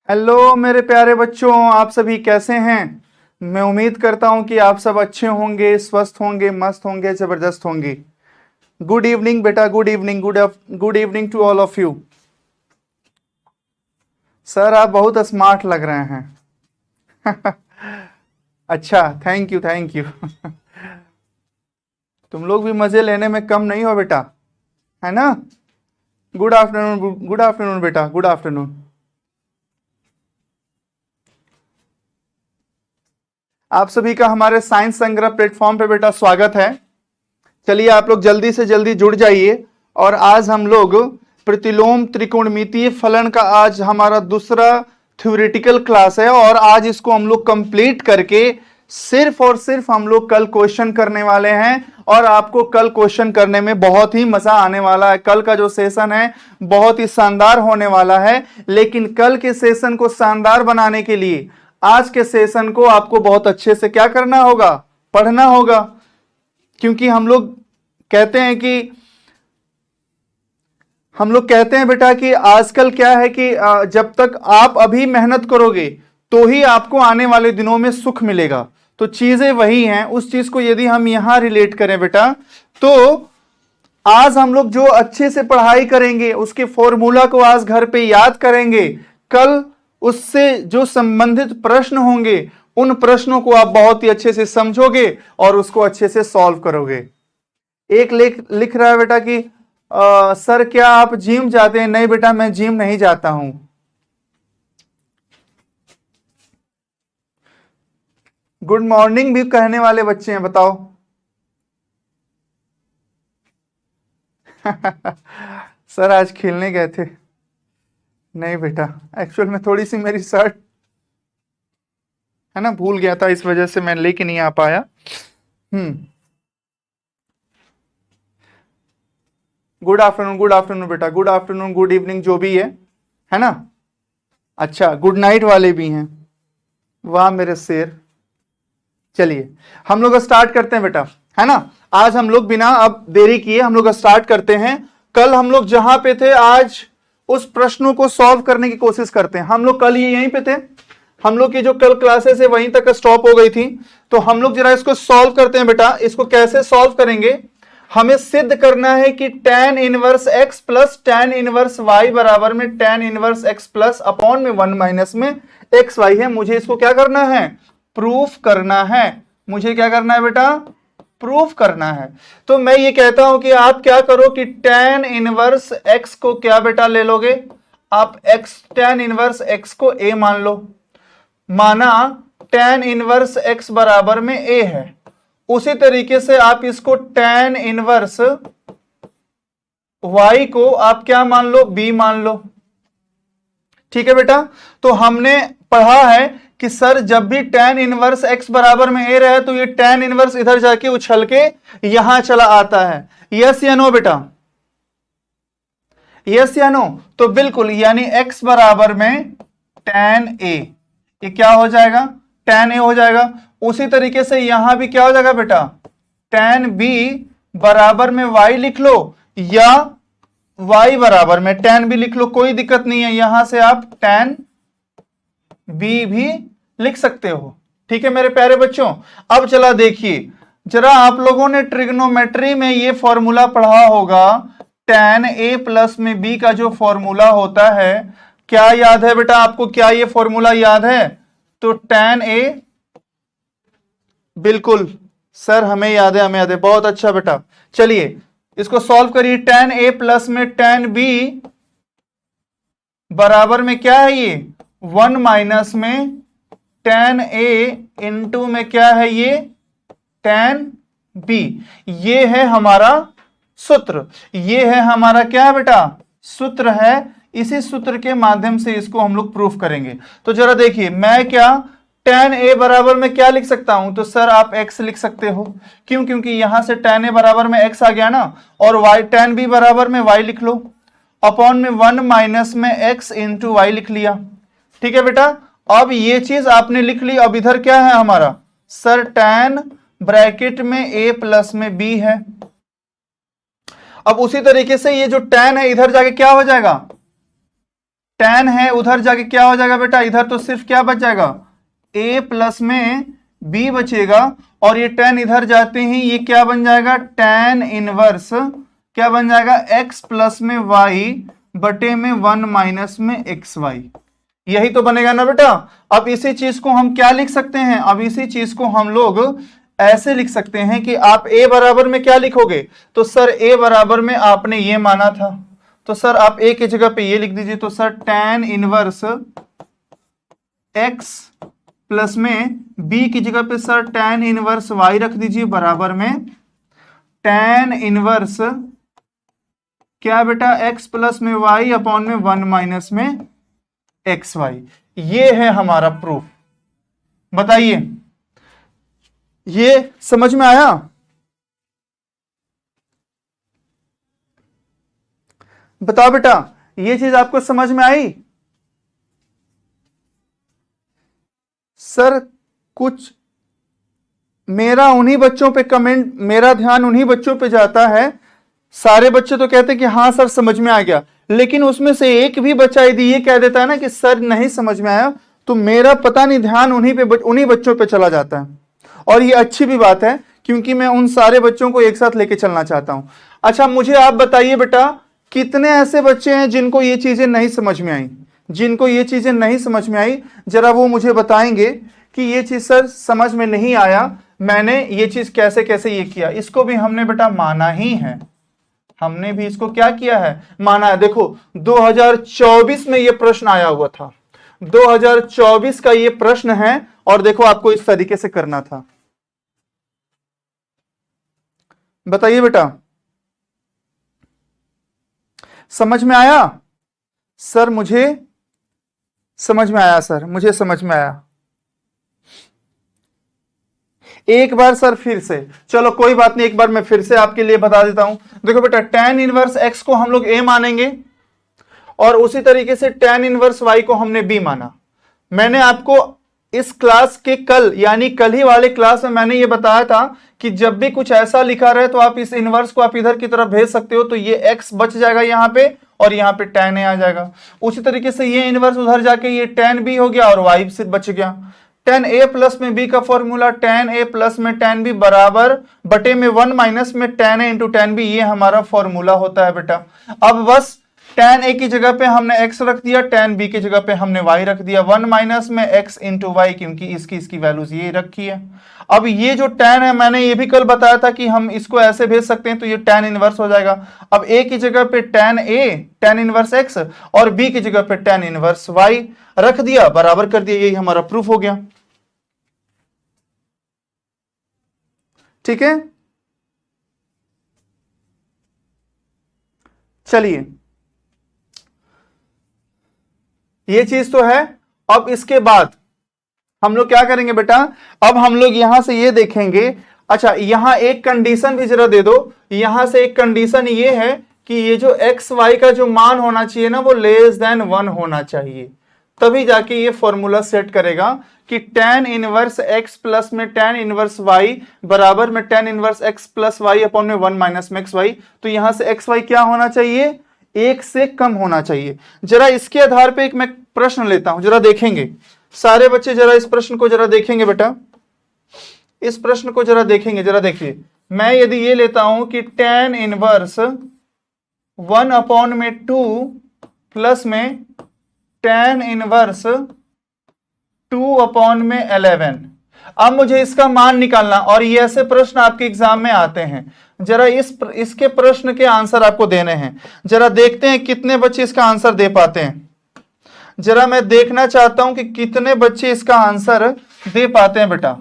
Hello मेरे प्यारे बच्चों, आप सभी कैसे हैं। मैं उम्मीद करता हूं कि आप सब अच्छे होंगे, स्वस्थ होंगे, मस्त होंगे, जबरदस्त होंगे। गुड इवनिंग बेटा, good evening, good evening to all of you. Sir आप बहुत स्मार्ट लग रहे हैं। अच्छा, थैंक यू थैंक यू। तुम लोग भी मजे लेने में कम नहीं हो बेटा, है ना। गुड आफ्टरनून बेटा, गुड आफ्टरनून। आप सभी का हमारे साइंस संग्रह प्लेटफॉर्म पे बेटा स्वागत है। चलिए आप लोग जल्दी से जल्दी जुड़ जाइए। और आज हम लोग प्रतिलोम त्रिकोणमितीय फलन का आज हमारा दूसरा थ्योरेटिकल क्लास है, और आज इसको हम लोग कंप्लीट करके सिर्फ और सिर्फ हम लोग कल क्वेश्चन करने वाले हैं। और आपको कल क्वेश्चन करने में बहुत ही मजा आने वाला है। कल का जो सेशन है बहुत ही शानदार होने वाला है। लेकिन कल के सेशन को शानदार बनाने के लिए आज के सेशन को आपको बहुत अच्छे से क्या करना होगा, पढ़ना होगा। क्योंकि हम लोग कहते हैं बेटा कि आजकल क्या है कि जब तक आप अभी मेहनत करोगे तो ही आपको आने वाले दिनों में सुख मिलेगा। तो चीजें वही हैं। उस चीज को यदि हम यहां रिलेट करें बेटा, तो आज हम लोग जो अच्छे से पढ़ाई करेंगे उसके फॉर्मूला को आज घर पे याद करेंगे। कल उससे जो संबंधित प्रश्न होंगे उन प्रश्नों को आप बहुत ही अच्छे से समझोगे और उसको अच्छे से सॉल्व करोगे। एक लिख रहा है बेटा कि सर क्या आप जिम जाते हैं। नहीं बेटा, मैं जिम नहीं जाता हूं। गुड मॉर्निंग भी कहने वाले बच्चे हैं, बताओ। सर आज खेलने गए थे। नहीं बेटा, एक्चुअल में थोड़ी सी मेरी शर्ट है ना, भूल गया था, इस वजह से मैं लेके नहीं आ पाया। गुड आफ्टरनून, गुड आफ्टरनून बेटा, गुड आफ्टरनून, गुड इवनिंग, जो भी है ना। अच्छा, गुड नाइट वाले भी हैं। वाह मेरे शेर। चलिए हम लोग स्टार्ट करते हैं बेटा, है ना। आज हम लोग बिना अब देरी किए हम लोग स्टार्ट करते हैं। कल हम लोग जहां पे थे आज उस प्रश्नों को सॉल्व करने की कोशिश करते हैं। हम लोग कल ही यहीं पे थे। हम लोग की जो कल क्लासेस है वहीं तक स्टॉप हो गई थी। तो हम लोग जरा इसको सॉल्व करते हैं बेटा। इसको कैसे सॉल्व करेंगे, हमें सिद्ध करना है कि tan inverse x plus tan inverse y बराबर में tan inverse x plus upon में 1 माइनस में एक्स वाई है। मुझे इसको क्या करना है, प्रूफ करना है। मुझे क्या करना है बेटा, प्रूफ करना है। तो मैं ये कहता हूं कि आप क्या करो कि tan इनवर्स x को क्या बेटा ले लोगे, आप x tan इनवर्स x को a मान लो। माना tan इनवर्स x बराबर में a है। उसी तरीके से आप इसको tan इनवर्स y को आप क्या मान लो, b मान लो। ठीक है बेटा। तो हमने पढ़ा है कि सर जब भी tan इनवर्स x बराबर में a रहे तो ये tan इनवर्स इधर जाके उछल के यहां चला आता है। यस या नो बेटा, यस या नो। तो बिल्कुल, यानी x बराबर में tan a, ये क्या हो जाएगा, tan a हो जाएगा। उसी तरीके से यहां भी क्या हो जाएगा बेटा, tan b बराबर में y लिख लो, या y बराबर में tan b लिख लो, कोई दिक्कत नहीं है। यहां से आप tan b भी लिख सकते हो। ठीक है मेरे प्यारे बच्चों। अब चला देखिए, जरा आप लोगों ने ट्रिग्नोमेट्री में ये फॉर्मूला पढ़ा होगा, tan a प्लस में b का जो फॉर्मूला होता है, क्या याद है बेटा आपको, क्या ये फॉर्मूला याद है। तो tan a, बिल्कुल सर हमें याद है, हमें याद है, बहुत अच्छा बेटा। चलिए इसको सॉल्व करिए। tan a प्लस में tan b बराबर में क्या है, ये 1 माइनस में tan a इंटू में क्या है, ये tan b। ये है हमारा सूत्र, ये है हमारा क्या है बेटा, सूत्र है। इसी सूत्र के माध्यम से इसको हम लोग प्रूफ करेंगे। तो जरा देखिए, मैं क्या tan a बराबर में क्या लिख सकता हूं, तो सर आप x लिख सकते हो। क्यों, क्योंकि यहां से tan a बराबर में x आ गया ना, और y tan b बराबर में y लिख लो, अपॉन में 1 माइनस में x इंटू वाई लिख लिया। ठीक है बेटा। अब ये चीज आपने लिख ली। अब इधर क्या है हमारा, सर tan ब्रैकेट में a प्लस में b है। अब उसी तरीके से ये जो tan है इधर जाके क्या हो जाएगा, tan है उधर जाके क्या हो जाएगा बेटा, इधर तो सिर्फ क्या बच जाएगा, a प्लस में b बचेगा, और ये tan इधर जाते ही ये क्या बन जाएगा, tan इनवर्स क्या बन जाएगा, x प्लस में y बटे में 1 माइनस में xy। यही तो बनेगा ना बेटा। अब इसी चीज को हम क्या लिख सकते हैं, अब इसी चीज को हम लोग ऐसे लिख सकते हैं कि आप a बराबर में क्या लिखोगे, तो सर a बराबर में आपने ये माना था, तो सर आप a की जगह पे ये लिख दीजिए, तो sir tan inverse x plus में b की जगह पे सर tan इनवर्स y रख दीजिए, बराबर में tan इनवर्स क्या बेटा, x प्लस में y अपॉन में 1 माइनस में xy। ये है हमारा प्रूफ। बताइए ये समझ में आया? बताओ बेटा, ये चीज आपको समझ में आई? सर कुछ मेरा उन्हीं बच्चों पे कमेंट, मेरा ध्यान उन्हीं बच्चों पे जाता है, सारे बच्चे तो कहते हैं कि हाँ सर समझ में आ गया, लेकिन उसमें से एक भी बच्चा यदि ये कह देता है ना कि सर नहीं समझ में आया, तो मेरा पता नहीं ध्यान उन्हीं बच्चों पे चला जाता है। और ये अच्छी भी बात है, क्योंकि मैं उन सारे बच्चों को एक साथ लेके चलना चाहता हूं। अच्छा मुझे आप बताइए बेटा, कितने ऐसे बच्चे हैं जिनको ये चीजें नहीं समझ में आई, जिनको ये चीजें नहीं समझ में आई, जरा वो मुझे बताएंगे कि ये चीज सर समझ में नहीं आया, मैंने ये चीज कैसे कैसे ये किया। इसको भी हमने बेटा माना ही है, हमने भी इसको क्या किया है, माना है। देखो 2024 में ये प्रश्न आया हुआ था, 2024 का ये प्रश्न है, और देखो आपको इस तरीके से करना था। बताइए बेटा समझ में आया? सर मुझे समझ में आया, सर मुझे समझ में आया। एक बार सर फिर से, चलो कोई बात नहीं, एक बार मैं फिर से आपके लिए बता देता हूं। देखो बेटा tan इनवर्स x को हम लोग a मानेंगे, और उसी तरीके से tan इनवर्स y को हमने b माना। मैंने आपको इस क्लास के कल, यानी कल ही वाले क्लास में मैंने ये बताया था कि जब भी कुछ ऐसा लिखा रहे तो आप इस इनवर्स को आप इधर की तरफ भेज सकते हो, तो ये x बच जाएगा यहां पे, और यहां पे tan a आ जाएगा। उसी तरीके से ये इनवर्स उधर जाके ये tan b हो गया, और y सिर्फ बच गया। tan a प्लस में b का फॉर्मूला tan a प्लस में tan b बराबर बटे में 1 माइनस में tan a into tan b, ये हमारा फॉर्मूला होता है बेटा। अब बस tan a की जगह पे हमने x रख दिया, tan b की जगह पे हमने y रख दिया, 1 माइनस में x इंटू वाई, क्योंकि इसकी वैल्यूज ये रखी है। अब ये जो tan है, मैंने ये भी कल बताया था कि हम इसको ऐसे भेज सकते हैं, तो ये tan इनवर्स हो जाएगा। अब a की जगह पे tan a tan inverse x, और b की जगह पे tan इनवर्स y रख दिया, बराबर कर दिया, यही हमारा प्रूफ हो गया। ठीक है, चलिए ये चीज तो है। अब इसके बाद हम लोग क्या करेंगे बेटा, अब हम लोग यहां से ये देखेंगे। अच्छा यहां एक कंडीशन भी जरा दे दो, यहां से एक कंडीशन ये है कि ये जो एक्स वाई का जो मान होना चाहिए ना, वो लेस देन 1 होना चाहिए, तभी जाके ये फॉर्मूला सेट करेगा कि tan इनवर्स x प्लस में tan इनवर्स y बराबर में tan inverse x plus y upon में 1 माइनस में xy। तो यहां से xy क्या होना चाहिए, 1 से कम होना चाहिए। जरा इसके आधार पे एक मैं प्रश्न लेता हूं, जरा देखेंगे सारे बच्चे, जरा इस प्रश्न को जरा देखेंगे बेटा, इस प्रश्न को जरा देखेंगे। जरा देखिए, मैं यदि ये लेता हूं कि tan इनवर्स 1 अपॉन में 2 प्लस में tan इनवर्स 2 अपॉन में 11, अब मुझे इसका मान निकालना, और ये ऐसे प्रश्न आपके एग्जाम में आते हैं। जरा इसके प्रश्न के आंसर आपको देने हैं, जरा देखते हैं कितने बच्चे इसका आंसर दे पाते हैं। जरा मैं देखना चाहता हूं कि कितने बच्चे इसका आंसर दे पाते हैं बेटा।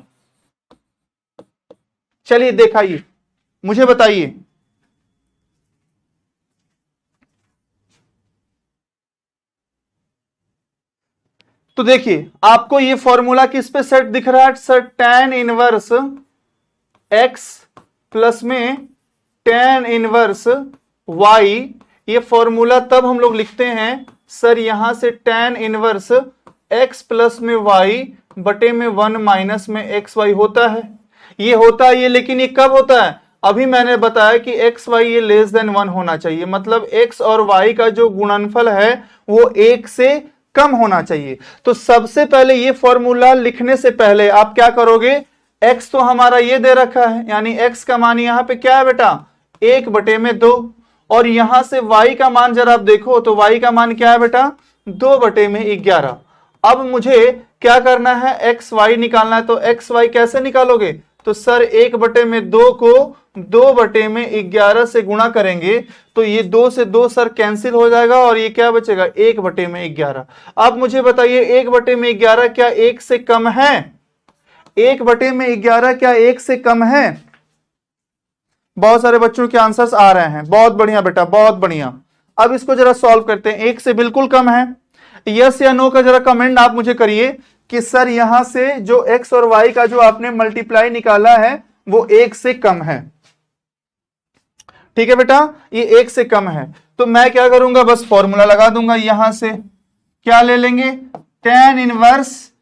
चलिए दिखाइए, मुझे बताइए। तो देखिए आपको ये फॉर्मूला किस पे सेट दिख रहा है sir, tan inverse x plus में tan इनवर्स y। ये फॉर्मूला तब हम लोग लिखते हैं सर, यहां से tan इनवर्स x प्लस में y बटे में 1 माइनस में xy होता है, ये होता है ये, लेकिन ये कब होता है, अभी मैंने बताया कि एक्स वाई ये लेस देन 1 होना चाहिए, मतलब एक्स और वाई का जो गुणनफल है वो 1 से कम होना चाहिए। तो सबसे पहले ये फॉर्मूला लिखने से पहले आप क्या करोगे, एक्स तो हमारा ये दे रखा है, यानी एक्स का मान यहां पे क्या है बेटा 1/2, और यहां से y का मान जरा आप देखो तो y का मान क्या है बेटा 2/11। अब मुझे क्या करना है, एक्स वाई निकालना है। तो एक्स वाई कैसे निकालोगे, तो सर 1/2 को 2/11 से गुणा करेंगे तो ये 2 से 2 सर कैंसिल हो जाएगा और ये क्या बचेगा 1/11। अब मुझे बताइए 1/11 क्या 1 से कम है, 1/11 क्या 1 से कम है। बहुत सारे बच्चों के आंसर्स आ रहे हैं, बहुत बढ़िया बेटा बहुत बढ़िया। अब इसको जरा सॉल्व करते हैं, 1 से बिल्कुल कम है। यस या नो का जरा कमेंट आप मुझे करिए कि सर यहां से जो एक्स और वाई का जो आपने मल्टीप्लाई निकाला है वो 1 से कम है। ठीक है बेटा, ये 1 से कम है। तो मैं क्या करूंगा, बस फॉर्मूला लगा दूंगा। यहां से क्या ले लेंगे, tan इनवर्स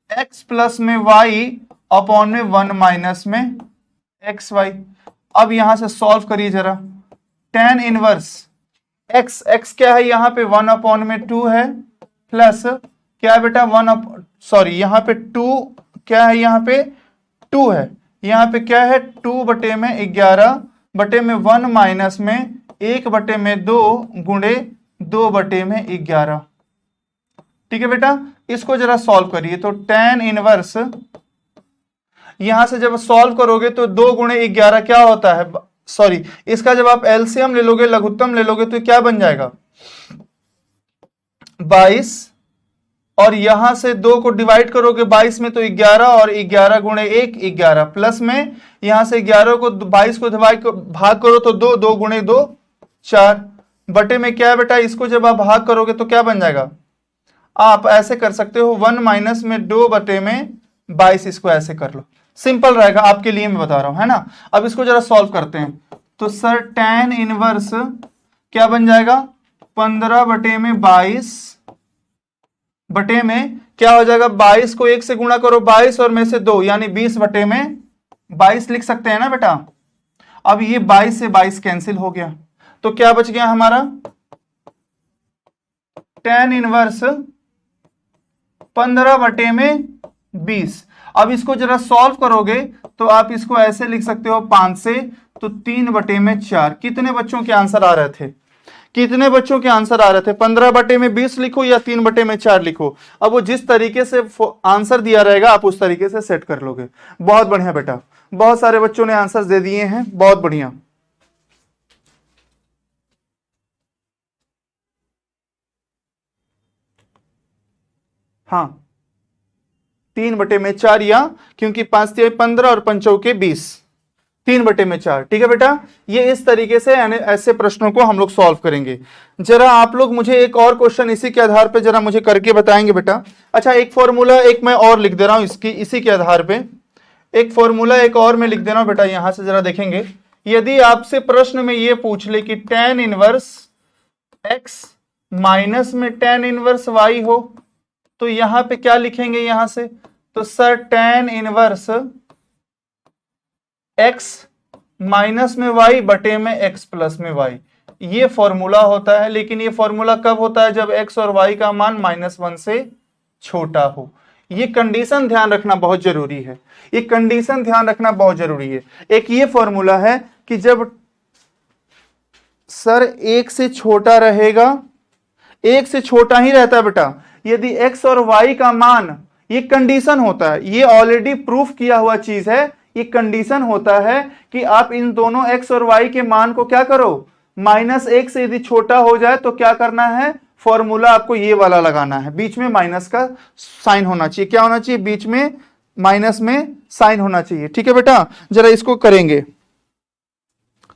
x प्लस में y अपॉन में 1 माइनस में एक्स वाई। अब यहां से सॉल्व करिए जरा, tan इनवर्स x क्या है यहां पे 1/2 है, प्लस क्या है बेटा यहां पे 2 क्या है, यहां पे 2 है, यहां पे क्या है 2/11/1 माइनस में 1/2 गुणे 2/11। ठीक है बेटा, इसको जरा सॉल्व करिए। तो tan इनवर्स यहां से जब सॉल्व करोगे तो 2 गुणे 11 क्या होता है, सॉरी इसका जब आप एलसीएम ले लोगे, लघुत्तम ले लोगे तो क्या बन जाएगा 22, और यहां से 2 को डिवाइड करोगे 22 में तो 11, और 11 गुणे 1 11, प्लस में यहां से 11 को 22 को भाग करो तो 2, 2 गुणे 2 4, बटे में क्या है बेटा, इसको जब आप भाग करोगे तो क्या बन जाएगा, आप ऐसे कर सकते हो 1 माइनस में 2/22, इसको ऐसे कर लो, सिंपल रहेगा आपके लिए, मैं बता रहा हूं है ना। अब इसको जरा सॉल्व करते हैं। तो सर tan इनवर्स क्या बन जाएगा 15/22 बटे में क्या हो जाएगा, 22 को 1 से गुणा करो 22 और में से 2 यानी 20/22 लिख सकते हैं ना बेटा। अब ये 22 से 22 कैंसिल हो गया तो क्या बच गया हमारा tan इनवर्स 15/20। अब इसको जरा सॉल्व करोगे तो आप इसको ऐसे लिख सकते हो 5 से, तो 3/4। कितने बच्चों के आंसर आ रहे थे, कितने बच्चों के आंसर आ रहे थे, 15/20 लिखो या 3/4 लिखो। अब वो जिस तरीके से आंसर दिया रहेगा आप उस तरीके से सेट कर लोगे। बहुत बढ़िया बेटा, बहुत सारे बच्चों ने आंसर दे दिए हैं, बहुत बढ़िया। हाँ 3/4 या क्योंकि 5 से 15 और 5 चौके 20, 3/4। ठीक है बेटा, ये इस तरीके से ऐसे प्रश्नों को हम लोग सॉल्व करेंगे। जरा आप लोग मुझे एक और क्वेश्चन इसी के आधार पे जरा मुझे करके बताएंगे बेटा। अच्छा एक फॉर्मूला एक मैं और लिख दे रहा हूं इसी के आधार पे एक फॉर्मूला एक और मैं लिख दे रहा हूं बेटा। यहां से जरा देखेंगे, यदि आपसे प्रश्न में ये पूछ ले कि tan इनवर्स x माइनस में tan इनवर्स y हो तो यहां पे क्या लिखेंगे, यहां से तो sir tan inverse x minus में y बटे में x प्लस में y, ये फॉर्मूला होता है। लेकिन ये फॉर्मूला कब होता है, जब x और y का मान -1 से छोटा हो। ये कंडीशन ध्यान रखना बहुत जरूरी है, ये कंडीशन ध्यान रखना बहुत जरूरी है। एक ये फॉर्मूला है कि जब सर 1 से छोटा रहेगा, 1 से छोटा ही रहता है बेटा, यदि x और y का मान, ये कंडीशन होता है, ये ऑलरेडी प्रूफ किया हुआ चीज है, ये कंडीशन होता है कि आप इन दोनों x और y के मान को क्या करो, -1 से यदि छोटा हो जाए तो क्या करना है, फॉर्मूला आपको ये वाला लगाना है, बीच में माइनस का साइन होना चाहिए। क्या होना चाहिए, बीच में माइनस में साइन होना चाहिए। ठीक है बेटा, जरा इसको करेंगे।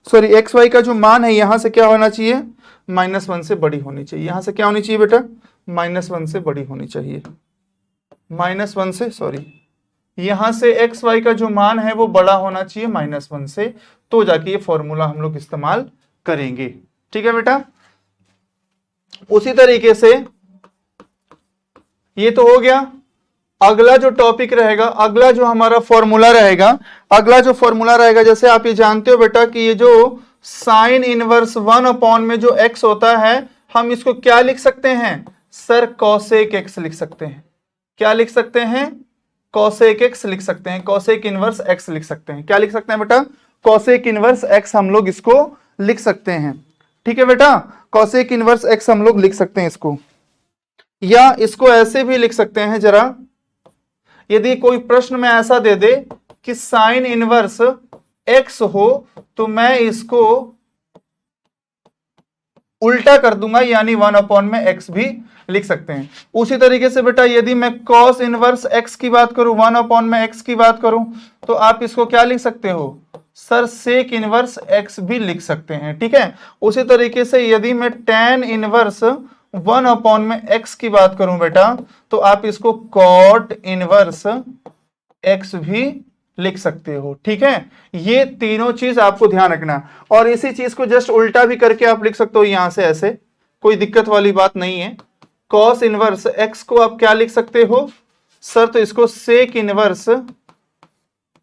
सॉरी एक्स वाई का जो मान है यहां से क्या होना चाहिए, -1 से बड़ी होनी चाहिए। यहां से क्या होनी चाहिए बेटा, -1 से बड़ी होनी चाहिए, -1 से, सॉरी यहां से एक्स वाई का जो मान है वो बड़ा होना चाहिए -1 से, तो जाके ये फॉर्मूला हम लोग इस्तेमाल करेंगे। ठीक है बेटा, उसी तरीके से ये तो हो गया। अगला जो टॉपिक रहेगा, अगला जो हमारा फॉर्मूला रहेगा, अगला जो फॉर्मूला रहेगा, जैसे आप ये जानते हो बेटा कि ये जो साइन इनवर्स 1 में जो x होता है, हम इसको क्या लिख सकते हैं सर? कॉसेक x लिख सकते हैं। क्या लिख सकते हैं? कॉसेक x लिख सकते हैं, कॉसेक इनवर्स x लिख सकते हैं। क्या लिख सकते हैं बेटा? कॉसेक इनवर्स x हम लोग इसको लिख सकते हैं। ठीक है बेटा, कॉसेक इनवर्स x हम लोग लिख सकते हैं इसको, या इसको ऐसे भी लिख सकते हैं। जरा यदि कोई प्रश्न में ऐसा दे दे कि साइन इनवर्स x हो, तो मैं इसको उल्टा कर दूंगा, यानी 1 में x भी लिख सकते हैं। उसी तरीके से बेटा यदि मैं cos इनवर्स x की बात करूं, 1 में x की बात करूं, तो आप इसको क्या लिख सकते हो सर? सेक इनवर्स x भी लिख सकते हैं। ठीक है, उसी तरीके से यदि मैं tan इनवर्स 1 में x की बात करूं बेटा, तो आप इसको cot इनवर्स x भी लिख सकते हो। ठीक है, ये तीनों चीज आपको ध्यान रखना, और इसी चीज को जस्ट उल्टा भी करके आप लिख सकते हो यहां से ऐसे, कोई दिक्कत वाली बात नहीं है। cos इनवर्स x को आप क्या लिख सकते हो सर? तो इसको सेक इनवर्स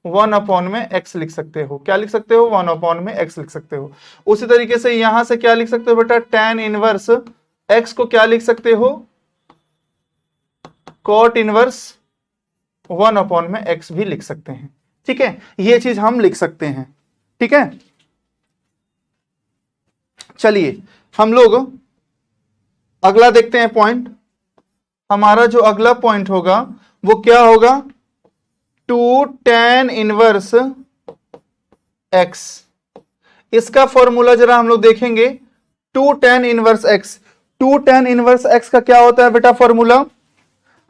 1 में x लिख सकते हो। क्या लिख सकते हो? 1 में x लिख सकते हो। उसी तरीके से यहां से क्या लिख सकते हो बेटा? tan इनवर्स x को क्या लिख सकते हो? cot इनवर्स 1 में x भी लिख सकते हैं। ठीक है, ये चीज हम लिख सकते हैं। ठीक है, चलिए हम लोग अगला देखते हैं पॉइंट। हमारा जो अगला पॉइंट होगा वो क्या होगा? 2 tan इनवर्स x। इसका फॉर्मूला जरा हम लोग देखेंगे। 2 tan inverse x, 2 tan inverse x का क्या होता है बेटा फॉर्मूला?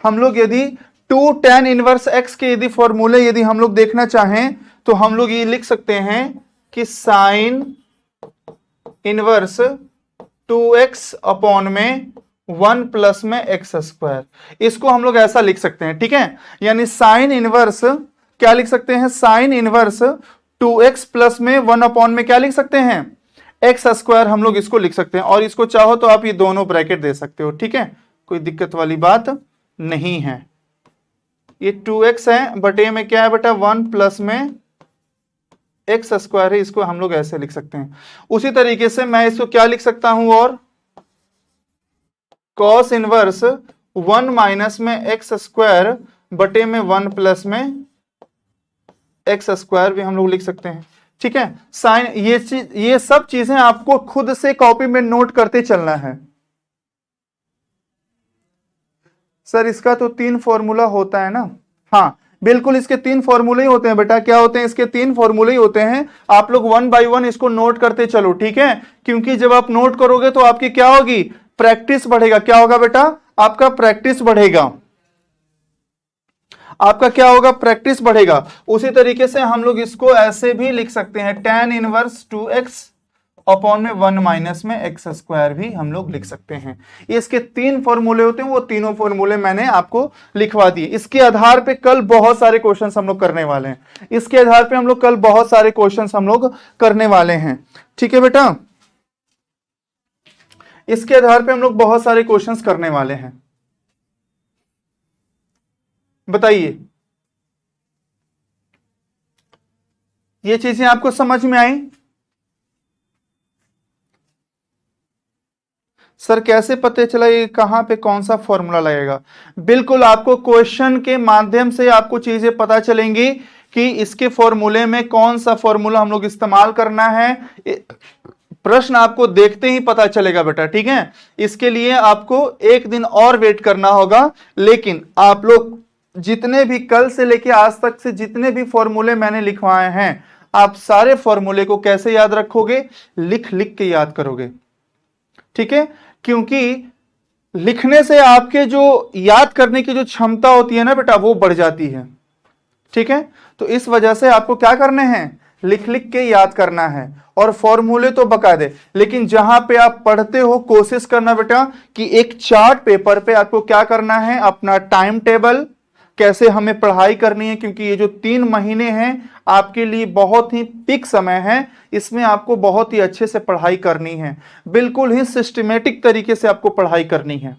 हम लोग यदि 2 tan इनवर्स x के यदि फॉर्मूले यदि हम लोग देखना चाहें, तो हम लोग ये लिख सकते हैं कि साइन इनवर्स 2x अपॉन में 1 प्लस में x स्क्वायर, इसको हम लोग ऐसा लिख सकते हैं। ठीक है, यानी साइन इनवर्स क्या लिख सकते हैं? साइन इनवर्स 2x प्लस में 1 में क्या लिख सकते हैं? x स्क्वायर हम लोग इसको लिख सकते हैं, और इसको चाहो तो आप ये दोनों ब्रैकेट दे सकते हो। ठीक है, कोई दिक्कत वाली बात नहीं है। ये 2x है, बट ए में क्या है बेटा? 1 प्लस में x स्क्वायर है, इसको हम लोग ऐसे लिख सकते हैं। उसी तरीके से मैं इसको क्या लिख सकता हूं? और cos इनवर्स 1 माइनस में x स्क्वायर बटे में 1 प्लस में x स्क्वायर भी हम लोग लिख सकते हैं। ठीक है, साइन, ये सब चीजें आपको खुद से कॉपी में नोट करते चलना है। सर इसका तो 3 फॉर्मूला होता है ना? हाँ बिल्कुल, इसके 3 फॉर्मूले ही होते हैं बेटा। क्या होते हैं इसके? 3 फॉर्मूले ही होते हैं। आप लोग 1 बाय 1 इसको नोट करते चलो। ठीक है, क्योंकि जब आप नोट करोगे तो आपकी क्या होगी? प्रैक्टिस बढ़ेगा। क्या होगा बेटा? आपका प्रैक्टिस बढ़ेगा। आपका क्या होगा? प्रैक्टिस बढ़ेगा। उसी तरीके से हम लोग इसको ऐसे भी लिख सकते हैं, tan इनवर्स 2x अपॉन में 1 माइनस में x स्क्वायर भी हम लोग लिख सकते हैं। इसके 3 फॉर्मूले होते हैं, वो तीनों फॉर्मूले मैंने आपको लिखवा दिए। इसके आधार पे कल बहुत सारे क्वेश्चंस हम लोग करने वाले हैं। इसके आधार पे हम लोग कल बहुत सारे क्वेश्चंस हम लोग करने वाले हैं। ठीक है बेटा, इसके आधार पे हम लोग बहुत सारे क्वेश्चंस करने वाले हैं। बताइए, ये चीजें आपको समझ में आई? सर कैसे पता चला ये कहां पे कौन सा फॉर्मूला लगेगा? बिल्कुल, आपको क्वेश्चन के माध्यम से आपको चीजें पता चलेंगी कि इसके फॉर्मूले में कौन सा फॉर्मूला हम लोग इस्तेमाल करना है। प्रश्न आपको देखते ही पता चलेगा बेटा। ठीक है, इसके लिए आपको एक दिन और वेट करना होगा, लेकिन आप लोग जितने भी कल से लेके आज तक से जितने भी फॉर्मूले मैंने लिखवाए हैं, आप सारे फॉर्मूले को कैसे याद रखोगे? लिख लिख के याद करोगे। ठीक है, क्योंकि लिखने से आपके जो याद करने की जो क्षमता होती है ना बेटा, वो बढ़ जाती है। ठीक है, तो इस वजह से आपको क्या करने हैं? लिख लिख के याद करना है, और फॉर्मूले तो बकायदे। लेकिन जहां पे आप पढ़ते हो, कोशिश करना बेटा कि एक चार्ट पेपर पे आपको क्या करना है? अपना टाइम टेबल, कैसे हमें पढ़ाई करनी है, क्योंकि ये जो 3 महीने हैं आपके लिए बहुत ही पीक समय है। इसमें आपको बहुत ही अच्छे से पढ़ाई करनी है, बिल्कुल ही सिस्टमेटिक तरीके से आपको पढ़ाई करनी है।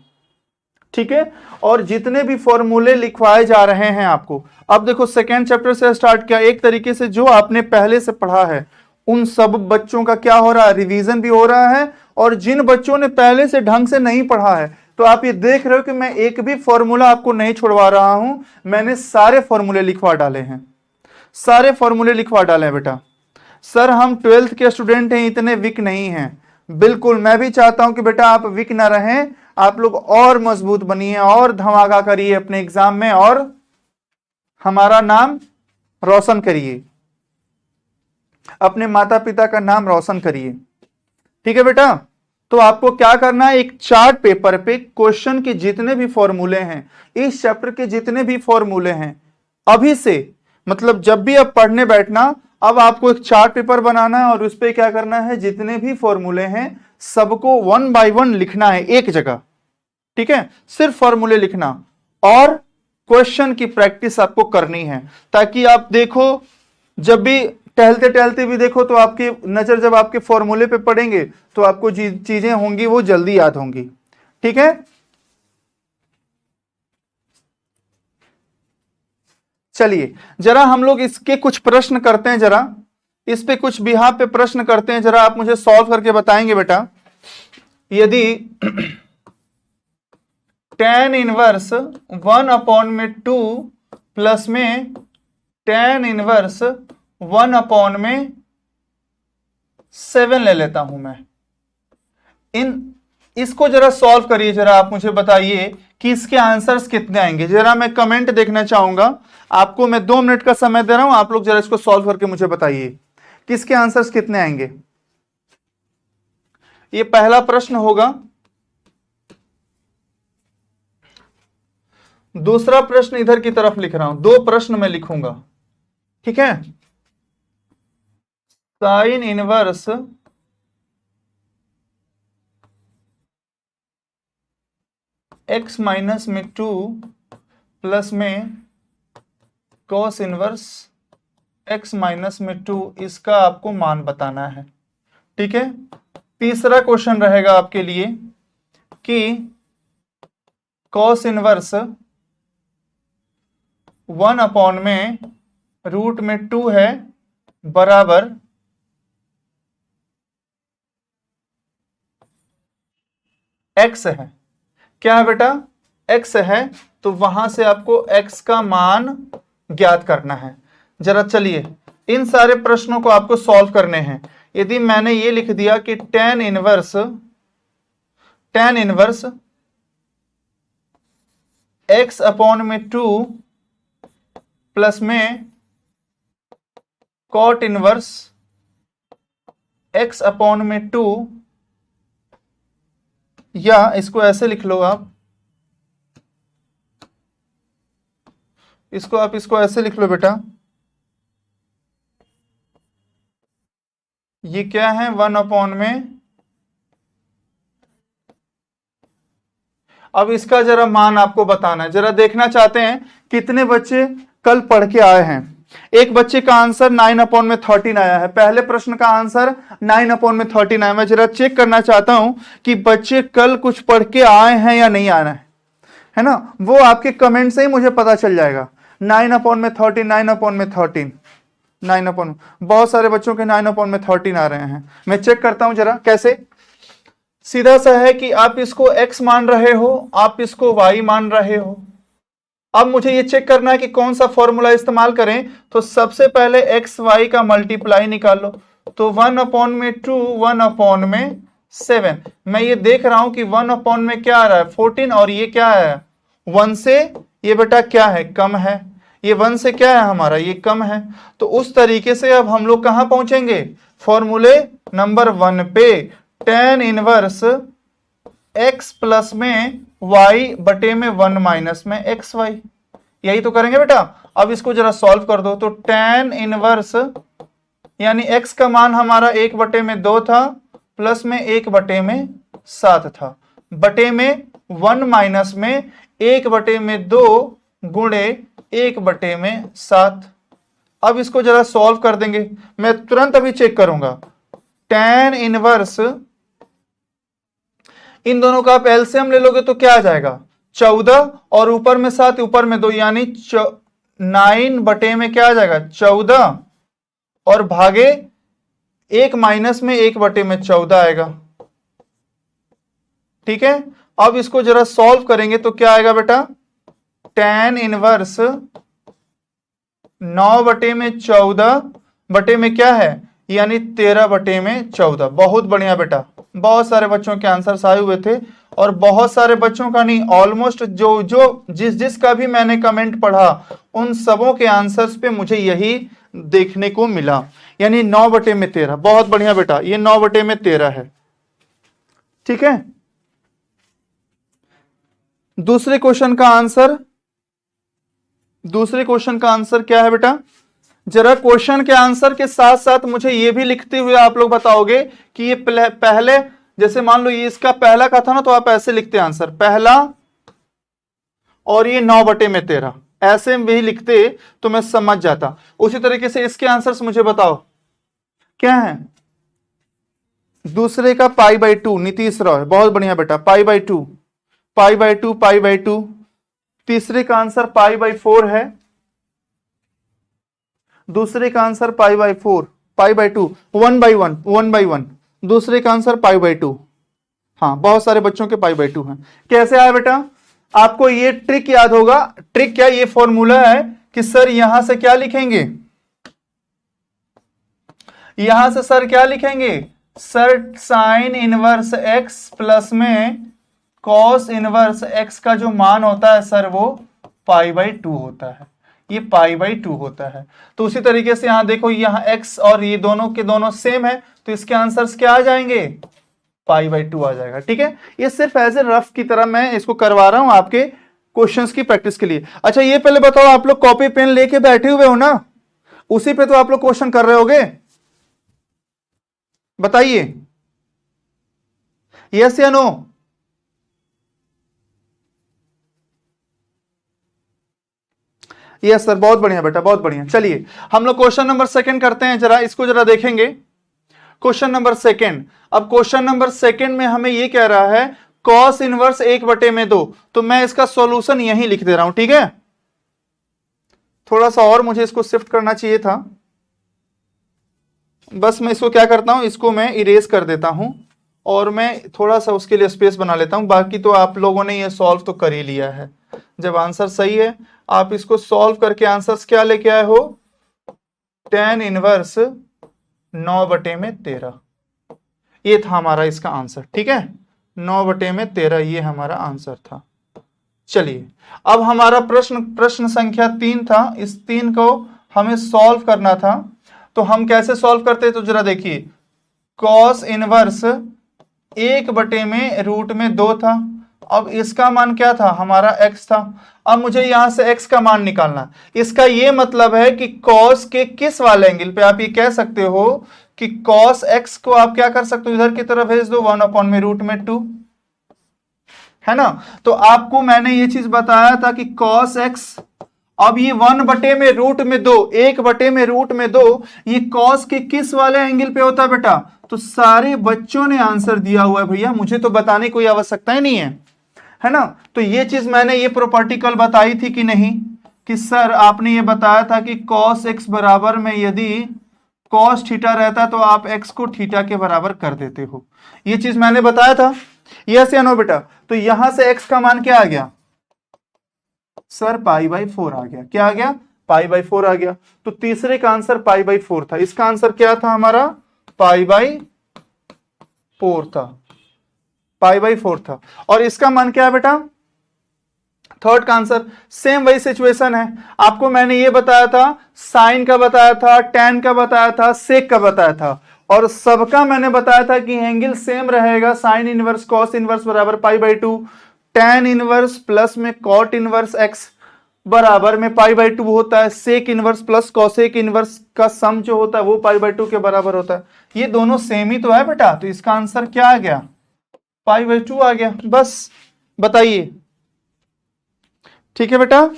ठीक है। और जितने भी फॉर्मूले लिखवाए जा रहे हैं आपको, अब देखो सेकेंड चैप्टर से स्टार्ट किया, एक तरीके से जो आपने पहले से पढ़ा है उन सब बच्चों का क्या हो रहा है, रिवीजन भी हो रहा है। और जिन बच्चों ने पहले से ढंग से नहीं पढ़ा है, तो आप ये देख रहे हो कि मैं एक भी फॉर्मूला आपको नहीं छुड़वा रहा हूं, मैंने सारे फॉर्मूले लिखवा डाले हैं, सारे फॉर्मूले लिखवा डाले हैं बेटा। सर हम 12th के स्टूडेंट हैं, इतने वीक नहीं हैं। बिल्कुल, मैं भी चाहता हूं कि बेटा आप वीक ना रहें, आप लोग और मजबूत बनिए और धमाका करिए अपने एग्जाम में और हमारा नाम रोशन करिए, अपने माता पिता का नाम रोशन करिए। ठीक है बेटा। तो आपको क्या करना है, एक चार्ट पेपर पे क्वेश्चन के जितने भी फॉर्मूले हैं, इस चैप्टर के जितने भी फॉर्मूले हैं, अभी से मतलब जब भी आप पढ़ने बैठना, अब आपको एक चार्ट पेपर बनाना है और उस पर क्या करना है, जितने भी फॉर्मूले हैं सबको 1 बाय 1 लिखना है एक जगह। ठीक है, सिर्फ फॉर्मूले लिखना और क्वेश्चन की प्रैक्टिस आपको करनी है, ताकि आप देखो जब भी टहलते टहलते भी देखो तो आपकी नजर जब आपके फॉर्मूले पे पड़ेंगे तो आपको चीजें होंगी वो जल्दी याद होंगी। ठीक है, चलिए जरा हम लोग इसके कुछ प्रश्न करते हैं, जरा इस पे कुछ बिहार पे प्रश्न करते हैं, जरा आप मुझे सॉल्व करके बताएंगे बेटा। यदि tan इनवर्स 1/2 प्लस में tan इनवर्स 1/7 ले लेता हूं मैं, इसको जरा सॉल्व करिए, जरा आप मुझे बताइए कि इसके आंसर्स कितने आएंगे। जरा मैं कमेंट देखना चाहूंगा, आपको मैं 2 मिनट का समय दे रहा हूं, आप लोग जरा इसको सॉल्व करके मुझे बताइए कि इसके आंसर्स कितने आएंगे। ये पहला प्रश्न होगा। दूसरा प्रश्न इधर की तरफ लिख रहा हूं, 2 प्रश्न मैं लिखूंगा। ठीक है, साइन इनवर्स x माइनस में 2 प्लस में cos इनवर्स x माइनस में 2, इसका आपको मान बताना है। ठीक है, तीसरा क्वेश्चन रहेगा आपके लिए कि cos इनवर्स 1 में रूट में 2 है बराबर x है। क्या है बेटा, x है, तो वहां से आपको x का मान ज्ञात करना है। जरा चलिए इन सारे प्रश्नों को आपको सॉल्व करने हैं। यदि मैंने ये लिख दिया कि tan इनवर्स x/2 प्लस में cot इनवर्स x/2, या इसको ऐसे लिख लो आप, इसको ऐसे लिख लो बेटा, ये क्या है 1 में, अब इसका जरा मान आपको बताना है। जरा देखना चाहते हैं कितने बच्चे कल पढ़ के आए हैं। एक बच्चे का आंसर 9/13 आया है, पहले प्रश्न का आंसर 9/13 आया। मैं जरा चेक करना चाहता हूं कि बच्चे कल कुछ पढ़ के आए हैं या नहीं आए है ना, वो आपके कमेंट से ही मुझे पता चल जाएगा। 9/13 बहुत सारे बच्चों के 9/13 आ रहे हैं। मैं चेक करता हूं जरा कैसे। सीधा सा है कि आप इसको x मान रहे हो, आप इसको y मान रहे हो। अब मुझे ये चेक करना है कि कौन सा फॉर्मूला इस्तेमाल करें। तो सबसे पहले एक्स वाई का मल्टीप्लाई निकालो, तो 1/2 1/7। मैं ये देख रहा हूं कि 1 में क्या आ रहा है 14, और ये क्या है 1 से, ये बेटा क्या है कम है, ये 1 से क्या है हमारा ये कम है। तो उस तरीके से अब हम लोग कहां पहुंचेंगे, फॉर्मूले नंबर 1 पे, tan इनवर्स x प्लस में y बटे में 1 माइनस में एक्स वाई, यही तो करेंगे बेटा। अब इसको जरा सॉल्व कर दो, तो tan इनवर्स यानी x का मान हमारा 1/2 था, प्लस में 1/7 था, बटे में 1 माइनस में 1/2 गुणे 1/7। अब इसको जरा सॉल्व कर देंगे, मैं तुरंत अभी चेक करूंगा। tan इनवर्स, इन दोनों का आप एलसीएम ले लोगे तो क्या आ जाएगा 14 और ऊपर में 7, ऊपर में 2, यानी 9 बटे में क्या आ जाएगा 14 और भागे 1 माइनस में 1 बटे में 14 आएगा। ठीक है, अब इसको जरा सॉल्व करेंगे तो क्या आएगा बेटा, tan इनवर्स 9 बटे में 14 बटे में क्या है, यानी 13 बटे में 14। बहुत बढ़िया बेटा, बहुत सारे बच्चों के आंसर आए हुए थे, और बहुत सारे बच्चों का नहीं, ऑलमोस्ट जिसका भी मैंने कमेंट पढ़ा उन सबों के आंसर्स पे मुझे यही देखने को मिला, यानी 9 बटे में 13। बहुत बढ़िया बेटा, ये 9 बटे में 13 है। ठीक है, दूसरे क्वेश्चन का आंसर क्या है बेटा, जरा क्वेश्चन के आंसर के साथ साथ मुझे ये भी लिखते हुए आप लोग बताओगे कि ये पहले, जैसे मान लो ये इसका पहला का था ना, तो आप ऐसे लिखते आंसर पहला, और ये 9 बटे में 13, ऐसे भी लिखते तो मैं समझ जाता। उसी तरीके से इसके आंसर्स मुझे बताओ क्या है। दूसरे का π/2 नीतीश राव है, बहुत बढ़िया बेटा, π/2 π/2 π/2। तीसरे का आंसर π/4 है, दूसरे का आंसर π/4 π/2 1/1 1/1, दूसरे का आंसर π/2। हाँ, बहुत सारे बच्चों के π/2 हैं। कैसे आया बेटा, आपको ये ट्रिक याद होगा। ट्रिक क्या, ये फॉर्मूला है कि सर यहां से क्या लिखेंगे, यहां से सर क्या लिखेंगे, sir sine inverse x plus में कॉस इनवर्स एक्स का जो मान होता है सर वो π/2 होता है, ये π/2 होता है। तो उसी तरीके से यहां देखो, यहां x और ये दोनों के दोनों सेम है, तो इसके आंसर्स क्या आ जाएंगे, π/2 आ जाएगा। ठीक है, ये सिर्फ एज ए रफ की तरह मैं इसको करवा रहा हूं आपके क्वेश्चंस की प्रैक्टिस के लिए। अच्छा, ये पहले बताओ, आप लोग कॉपी पेन लेके बैठे हुए हो ना, उसी पे तो आप लोग क्वेश्चन कर रहे होगे, बताइए यस या नो। यस सर, बहुत बढ़िया बेटा, बहुत बढ़िया। चलिए हम लोग क्वेश्चन नंबर 2 करते हैं, जरा इसको जरा देखेंगे। क्वेश्चन नंबर 2, अब क्वेश्चन नंबर 2 में हमें ये कह रहा है कॉस इनवर्स 1/2, तो मैं इसका सॉल्यूशन यहीं लिख दे रहा हूं। ठीक है, थोड़ा सा और मुझे इसको शिफ्ट करना चाहिए था, बस मैं इसको क्या करता हूं, इसको मैं इरेज कर देता हूं और मैं थोड़ा सा उसके लिए स्पेस बना लेता हूं। बाकी तो आप लोगों ने ये सॉल्व तो कर ही लिया है। जब आंसर सही है, आप इसको सॉल्व करके आंसर्स क्या लेके आए हो, tan इनवर्स 9 बटे में 13, ये था हमारा इसका आंसर। ठीक है, 9 बटे में 13 ये हमारा आंसर था। चलिए, अब हमारा प्रश्न संख्या 3 था, इस 3 को हमें सॉल्व करना था। तो हम कैसे सॉल्व करते, तो जरा देखिए, कॉस इनवर्स 1 बटे में रूट में 2 था, अब इसका मान क्या था, हमारा x था। अब मुझे यहां से x का मान निकालना। इसका यह मतलब है कि cos के किस वाले एंगल पे, आप ये कह सकते हो कि cos x को आप क्या कर सकते हो, इधर की तरफ भेज दो, 1/√2, है ना। तो आपको मैंने ये चीज बताया था कि cos x, अब ये 1/√2 1/√2 ये cos के किस वाले एंगल पे होता है बेटा, तो सारे बच्चों ने आंसर दिया हुआ है भैया, मुझे तो बताने की कोई आवश्यकता ही नहीं है ना। तो ये चीज मैंने ये प्रॉपर्टी कल बताई थी कि नहीं, कि सर आपने ये बताया था कि cos x बराबर में यदि cos थीटा रहता तो आप x को थीटा के बराबर कर देते हो, ये चीज मैंने बताया था। यस या नो बेटा। तो यहां से x का मान क्या आ गया सर, π/4 आ गया। क्या आ गया, π/4 आ गया। तो तीसरे का आंसर π/4 था, इसका आंसर क्या था हमारा, π/4 था, π/4 था। और इसका मान क्या है बेटा, थर्ड का आंसर। सेम वही सिचुएशन है, आपको मैंने ये बताया था, साइन का बताया था, tan का बताया था, सेक का बताया था, और सबका मैंने बताया था कि एंगल सेम रहेगा, साइन इनवर्स कॉस इनवर्स बराबर π/2, tan इनवर्स प्लस में कॉट इनवर्स x बराबर में π/2 होता है, sec inverse plus cosec inverse का सम जो होता है वो π/2 के बराबर होता है। ये दोनों सेम ही तो है बेटा, तो इसका आंसर क्या आ गया, π/2 आ गया। बस बताइए, ठीक है बेटा।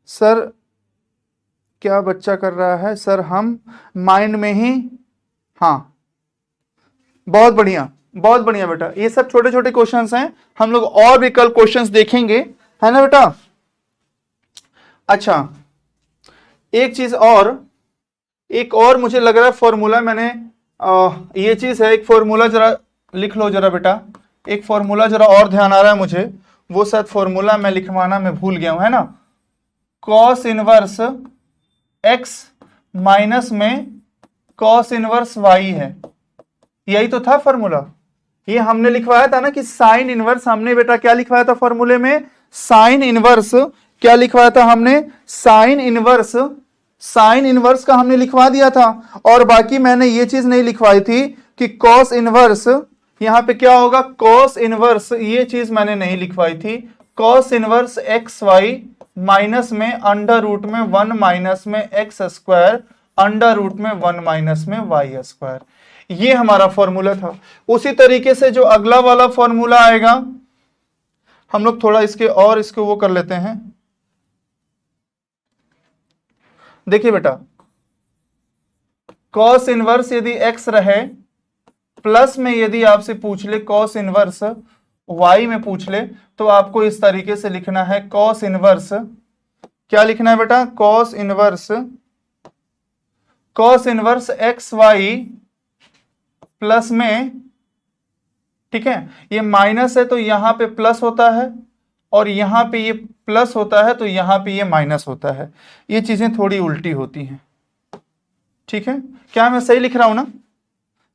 सर क्या बच्चा कर रहा है, सर हम माइंड में ही, हाँ बहुत बढ़िया, बहुत बढ़िया बेटा। ये सब छोटे छोटे क्वेश्चंस हैं, हम लोग और भी कल क्वेश्चंस देखेंगे, है ना बेटा। अच्छा, एक चीज और, एक और मुझे लग रहा है फॉर्मूला मैंने ये चीज है, एक फॉर्मूला जरा लिख लो जरा बेटा, एक फॉर्मूला जरा और ध्यान आ रहा है मुझे, वो शायद फॉर्मूला मैं लिखवाना मैं भूल गया हूं, है ना। कॉस इनवर्स एक्स माइनस में कॉस इनवर्स वाई है, यही तो था फॉर्मूला। ये हमने लिखवाया था ना कि साइन इनवर्स, हमने बेटा क्या लिखवाया था फॉर्मूले में, साइन इनवर्स, क्या लिखवाया था हमने, साइन इनवर्स, साइन इनवर्स का हमने लिखवा दिया था। और बाकी मैंने ये चीज नहीं लिखवाई थी कि कॉस इनवर्स, यहां पे क्या होगा कॉस इनवर्स, ये चीज मैंने नहीं लिखवाई थी। Cos inverse x y minus में अंडर रूट में 1 माइनस में एक्स स्क्वायर अंडर रूट में 1 माइनस में वाई स्क्वायर, ये हमारा फॉर्मूला था। उसी तरीके से जो अगला वाला फॉर्मूला आएगा, हम लोग थोड़ा इसके और इसको वो कर लेते हैं। देखिए बेटा, कॉस इनवर्स यदि एक्स रहे, प्लस में यदि आपसे पूछ ले कॉस इनवर्स वाई में पूछ ले, तो आपको इस तरीके से लिखना है कॉस इनवर्स, क्या लिखना है बेटा, cos inverse, cos inverse x y plus में, ठीक है, ये माइनस है तो यहां पे प्लस होता है, और यहां पे ये प्लस होता है तो यहां पे ये माइनस होता है, ये चीजें थोड़ी उल्टी होती हैं, ठीक है। क्या मैं सही लिख रहा हूं ना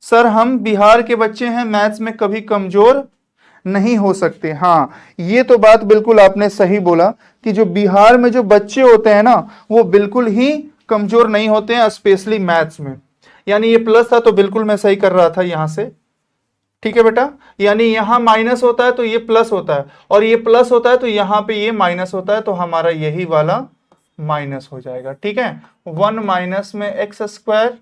सर, हम बिहार के बच्चे हैं, मैथ्स में कभी कमजोर नहीं हो सकते। हाँ, ये तो बात बिल्कुल आपने सही बोला कि जो बिहार में जो बच्चे होते हैं ना, वो बिल्कुल ही कमजोर नहीं होते हैं, स्पेशली मैथ्स में। यानी ये प्लस था तो बिल्कुल मैं सही कर रहा था यहां से, ठीक है बेटा। यानी यहां माइनस होता है तो ये प्लस होता है, और ये प्लस होता है तो यहां पे ये माइनस होता है, तो हमारा यही वाला माइनस हो जाएगा, ठीक है। 1 माइनस में एक्स स्क्वायर,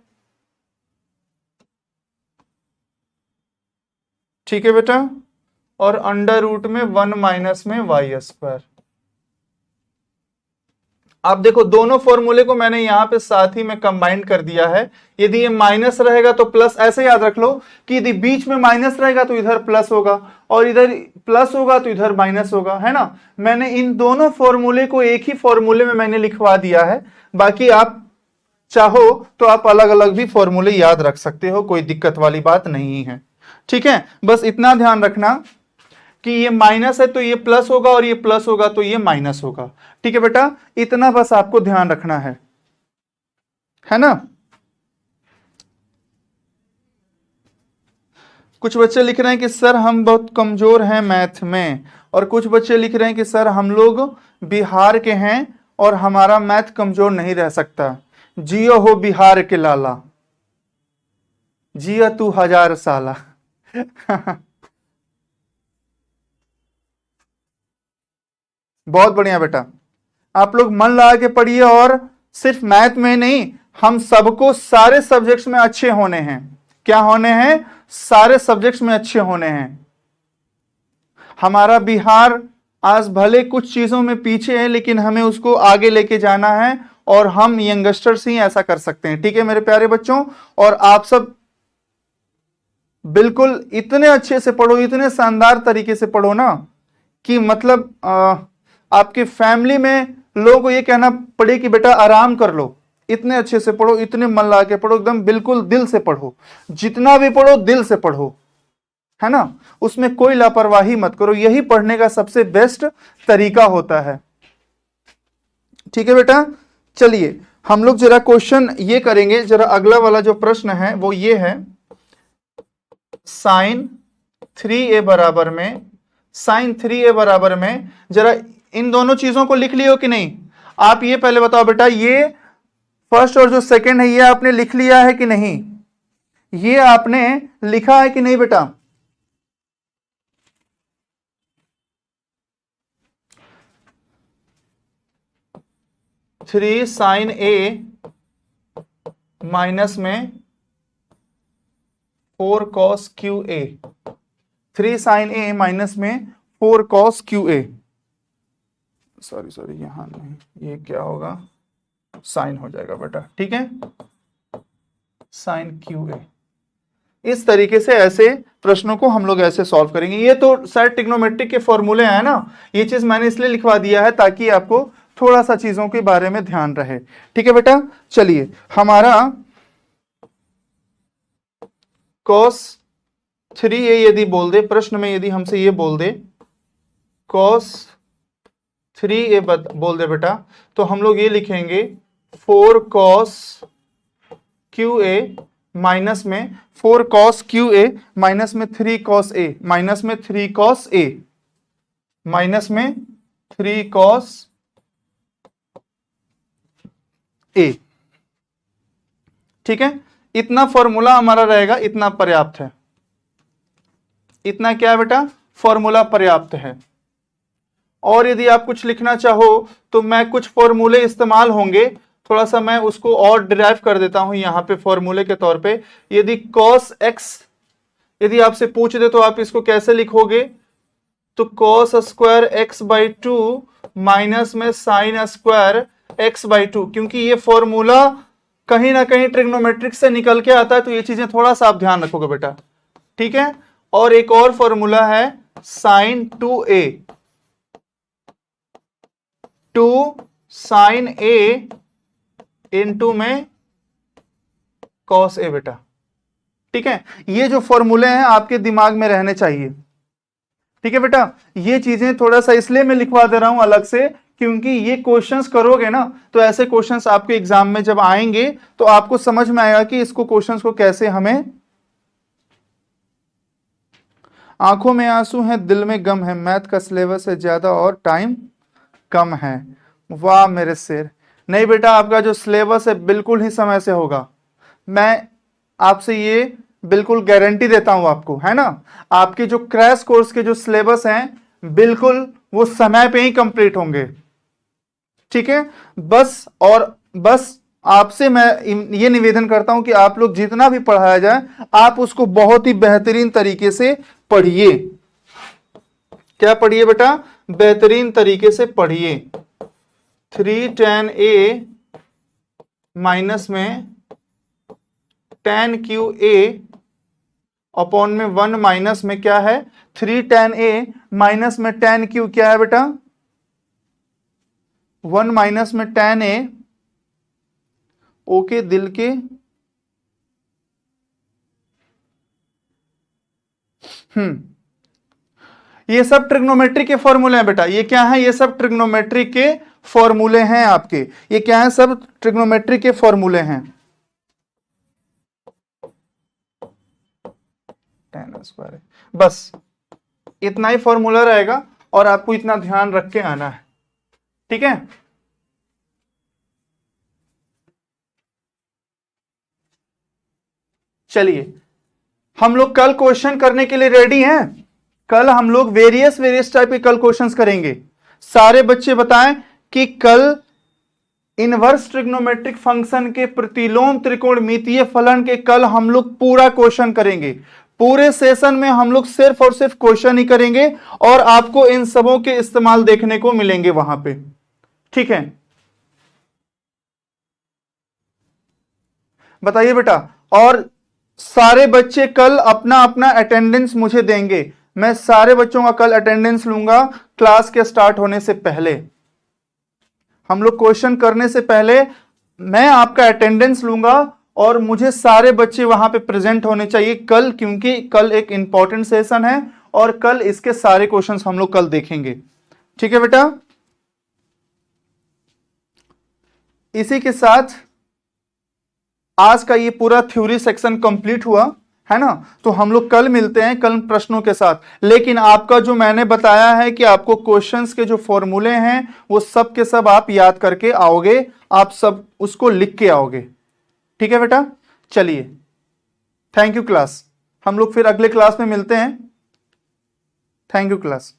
ठीक है बेटा, और अंडर रूट में 1 माइनस में वाई स्क्वायर। आप देखो दोनों फॉर्मूले को मैंने यहां पे साथ ही में कंबाइन कर दिया है। यदि ये माइनस रहेगा तो प्लस, ऐसे याद रख लो कि यदि बीच में माइनस रहेगा तो इधर प्लस होगा, और इधर प्लस होगा तो इधर माइनस होगा, है ना। मैंने इन दोनों फॉर्मूले को एक ही फॉर्मूले में मैंने लिखवा दिया है। बाकी आप चाहो तो आप अलग अलग भी फॉर्मूले याद रख सकते हो, कोई दिक्कत वाली बात नहीं है, ठीक है। बस इतना ध्यान रखना कि ये माइनस है तो ये प्लस होगा, और ये प्लस होगा तो ये माइनस होगा, ठीक है बेटा। इतना बस आपको ध्यान रखना है ना। कुछ बच्चे लिख रहे हैं कि सर हम बहुत कमजोर हैं मैथ में, और कुछ बच्चे लिख रहे हैं कि सर हम लोग बिहार के हैं और हमारा मैथ कमजोर नहीं रह सकता। जियो हो बिहार के लाला, जिया तू 1000 साला। बहुत बढ़िया बेटा, आप लोग मन लगा के पढ़िए, और सिर्फ मैथ में नहीं, हम सबको सारे सब्जेक्ट्स में अच्छे होने हैं। क्या होने हैं, सारे सब्जेक्ट्स में अच्छे होने हैं। हमारा बिहार आज भले कुछ चीजों में पीछे है, लेकिन हमें उसको आगे लेके जाना है, और हम यंगस्टर्स ही ऐसा कर सकते हैं, ठीक है मेरे प्यारे बच्चों। और आप सब बिल्कुल इतने अच्छे से पढ़ो, इतने शानदार तरीके से पढ़ो ना, कि मतलब आपकी फैमिली में लोगों को ये कहना पड़े कि बेटा आराम कर लो। इतने अच्छे से पढ़ो, इतने मन लगा के पढ़ो, एकदम बिल्कुल दिल से पढ़ो, जितना भी पढ़ो दिल से पढ़ो, है ना। उसमें कोई लापरवाही मत करो, यही पढ़ने का सबसे बेस्ट तरीका होता है, ठीक है बेटा। चलिए हम लोग जरा क्वेश्चन ये करेंगे, जरा अगला वाला जो प्रश्न है वो ये है, साइन 3a बराबर में, साइन 3a बराबर में, जरा इन दोनों चीजों को लिख लियो कि नहीं। आप ये पहले बताओ बेटा, ये फर्स्ट और जो सेकंड है ये आपने लिख लिया है कि नहीं, ये आपने लिखा है कि नहीं बेटा। 3 साइन a माइनस में 4 cos cube a, 3 sine a minus में 4 कॉस क्यू ए, सॉरी यहां नहीं, ये क्या होगा, साइन हो जाएगा बेटा, ठीक है, साइन क्यू ए। इस तरीके से ऐसे प्रश्नों को हम लोग ऐसे सॉल्व करेंगे। ये तो शायद ट्रिग्नोमेट्रिक के फॉर्मूले हैं ना, ये चीज मैंने इसलिए लिखवा दिया है ताकि आपको थोड़ा सा चीजों के बारे में ध्यान रहे। ठीक है बेटा, चलिए हमारा cos 3a यदि बोल दे प्रश्न में, यदि हमसे ये बोल दे cos 3a बोल दे बेटा, तो हम लोग ये लिखेंगे 4 cos QA माइनस में 4 cos QA माइनस में 3 cos A माइनस में 3 cos A माइनस में 3 cos A। ठीक है, इतना फॉर्मूला हमारा रहेगा, इतना पर्याप्त है। इतना क्या है बेटा, फॉर्मूला पर्याप्त है। और यदि आप कुछ लिखना चाहो तो मैं कुछ फॉर्मूले इस्तेमाल होंगे, थोड़ा सा मैं उसको और डिराइव कर देता हूं यहां पे फॉर्मूले के तौर पे। यदि cos x यदि आपसे पूछ दे तो आप इसको कैसे लिखोगे, तो cos square x by 2 minus में sin स्क्वायर x बाई 2, क्योंकि ये फॉर्मूला कहीं ना कहीं ट्रिग्नोमेट्रिक से निकल के आता है, तो ये चीजें थोड़ा सा आप ध्यान रखोगे बेटा। ठीक है, और एक और फॉर्मूला है sin 2a, 2 sin a into में cos a बेटा। ठीक है, ये जो फॉर्मूले हैं आपके दिमाग में रहने चाहिए। ठीक है बेटा, ये चीजें थोड़ा सा इसलिए मैं लिखवा दे रहा हूं अलग से, क्योंकि ये क्वेश्चंस करोगे ना तो ऐसे क्वेश्चंस आपके एग्जाम में जब आएंगे तो आपको समझ में आएगा कि इसको क्वेश्चंस को कैसे हमें। आंखों में आंसू हैं, दिल में गम है, मैथ का सिलेबस है ज्यादा और टाइम कम है। वाह मेरे शेर, नहीं बेटा आपका जो सिलेबस है बिल्कुल ही समय से होगा, मैं आपसे ये बिल्कुल गारंटी देता हूं आपको, है ना। आपके जो क्रैश कोर्स के जो सिलेबस हैं बिल्कुल वो समय पे ही कंप्लीट होंगे। ठीक है, बस आपसे मैं ये निवेदन करता हूं कि आप लोग जितना भी पढ़ाया जाए आप उसको बहुत ही बेहतरीन तरीके से पढ़िए। क्या पढ़िए बेटा, बेहतरीन तरीके से पढ़िए। 3 tan A माइनस में tan QA अपॉन में 1 माइनस में क्या है 3 tan A माइनस में tan Q क्या है बेटा 1 माइनस में tan A ओके दिल के ये सब ट्रिग्नोमेट्री के फॉर्मूले हैं बेटा। ये क्या है, ये सब ट्रिग्नोमेट्री के फॉर्मूले हैं आपके। ये क्या है, सब ट्रिग्नोमेट्री के फॉर्मूले हैं। tan स्क्वायर, बस इतना ही फॉर्मूला रहेगा और आपको इतना ध्यान रख के आना है। ठीक है, चलिए हम लोग कल क्वेश्चन करने के लिए रेडी हैं। कल हम लोग वेरियस टाइप के कल क्वेश्चंस करेंगे। सारे बच्चे बताएं कि कल इनवर्स ट्रिग्नोमेट्रिक फंक्शन के प्रतिलोम त्रिकोणमितीय फलन के कल हम लोग पूरा क्वेश्चन करेंगे। पूरे सेशन में हम लोग सिर्फ और सिर्फ क्वेश्चन ही करेंगे और आपको इन सबों के इस्तेमाल देखने को मिलेंगे वहां पे। ठीक है, बताइए बेटा। और सारे बच्चे कल अपना अपना अटेंडेंस मुझे देंगे। मैं सारे बच्चों का कल अटेंडेंस लूंगा क्लास के स्टार्ट होने से पहले। हम लोग क्वेश्चन करने से पहले मैं आपका अटेंडेंस लूंगा और मुझे सारे बच्चे वहां पे प्रेजेंट होने चाहिए कल, क्योंकि कल एक इंपॉर्टेंट सेशन है और कल इसके सारे क्वेश्चंस हम लोग कल देखेंगे। ठीक है बेटा, इसी के साथ आज का ये पूरा थ्योरी सेक्शन कंप्लीट हुआ, है ना। तो हम लोग कल मिलते हैं कल प्रश्नों के साथ। लेकिन आपका जो मैंने बताया है कि आपको क्वेश्चंस के जो फॉर्मूले हैं वो सब के सब आप याद करके आओगे, आप सब उसको लिख के आओगे। ठीक है बेटा, चलिए थैंक यू क्लास। हम लोग फिर अगले क्लास में मिलते हैं। Thank you class.